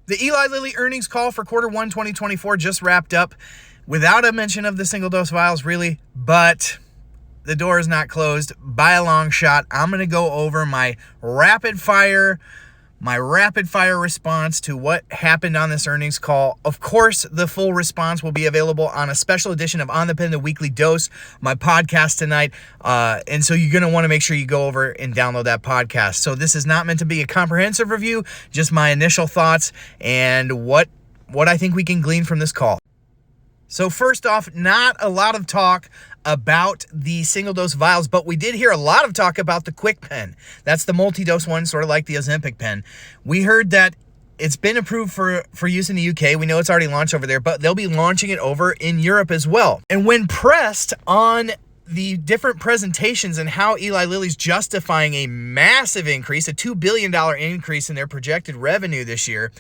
The Eli Lilly earnings call for Q1 2024 just wrapped up without a mention of the single-dose vials, really, but the door is not closed by a long shot. I'm going to go over my rapid fire response to what happened on this earnings call. Of course, the full response will be available on a special edition of On the Pen, the weekly dose, my podcast tonight. And so you're going to want to make sure you go over and download that podcast. So this is not meant to be a comprehensive review, just my initial thoughts and what I think we can glean from this call. So first off, not a lot of talk about the single-dose vials, but we did hear a lot of talk about the quick pen. That's the multi-dose one, sort of like the Ozempic pen. We heard that it's been approved for use in the UK. We know it's already launched over there, but they'll be launching it over in Europe as well. And when pressed on the different presentations and how Eli Lilly's justifying a massive increase, a $2 billion increase in their projected revenue this year,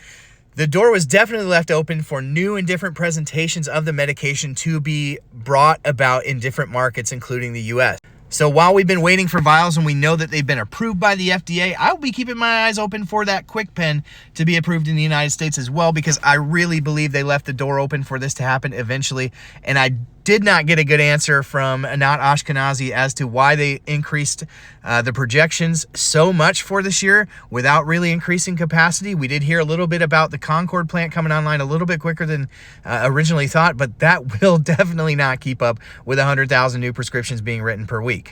the door was definitely left open for new and different presentations of the medication to be brought about in different markets, including the US. So while we've been waiting for vials and we know that they've been approved by the FDA, I'll be keeping my eyes open for that quick pen to be approved in the United States as well, because I really believe they left the door open for this to happen eventually. And I did not get a good answer from Anat Ashkenazi as to why they increased the projections so much for this year without really increasing capacity. We did hear a little bit about the Concord plant coming online a little bit quicker than originally thought, but that will definitely not keep up with 100,000 new prescriptions being written per week.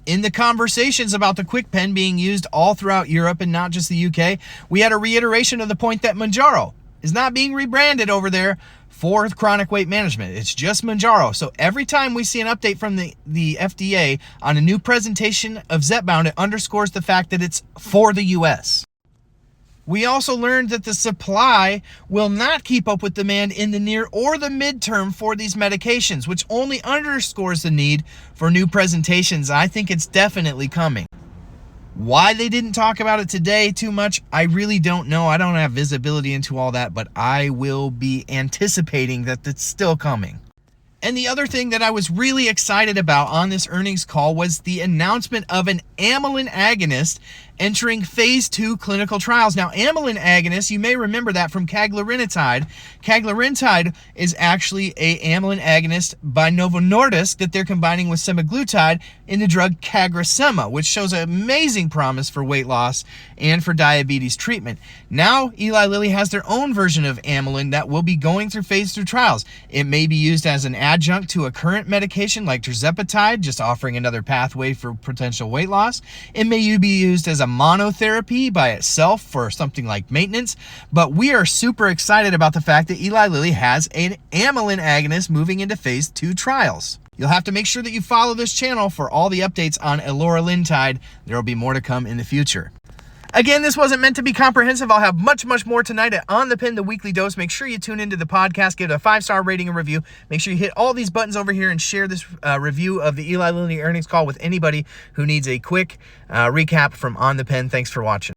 In the conversations about the quick pen being used all throughout Europe and not just the UK, we had a reiteration of the point that Mounjaro is not being rebranded over there for chronic weight management. It's just Mounjaro. So every time we see an update from the FDA on a new presentation of Zepbound, it underscores the fact that it's for the US. We also learned that the supply will not keep up with demand in the near or the midterm for these medications, which only underscores the need for new presentations. I think it's definitely coming. Why they didn't talk about it today too much, I really don't know. I don't have visibility into all that, but I will be anticipating that it's still coming. And the other thing that I was really excited about on this earnings call was the announcement of an amylin agonist entering phase 2 clinical trials. Now, amylin agonist, you may remember that from caglarinotide. Caglarinotide is actually a amylin agonist by Novo Nordisk that they're combining with semaglutide in the drug CagriSema, which shows amazing promise for weight loss and for diabetes treatment. Now, Eli Lilly has their own version of amylin that will be going through phase 2 trials. It may be used as an adjunct to a current medication like tirzepatide, just offering another pathway for potential weight loss. It may be used as a monotherapy by itself for something like maintenance, but we are super excited about the fact that Eli Lilly has an amylin agonist moving into phase 2 trials. You'll have to make sure that you follow this channel for all the updates on eloralintide. There will be more to come in the future. Again, this wasn't meant to be comprehensive. I'll have much more tonight at On the Pen, the weekly dose. Make sure you tune into the podcast, give it a 5-star rating and review. Make sure you hit all these buttons over here and share this review of the Eli Lilly earnings call with anybody who needs a quick recap from On the Pen. Thanks for watching.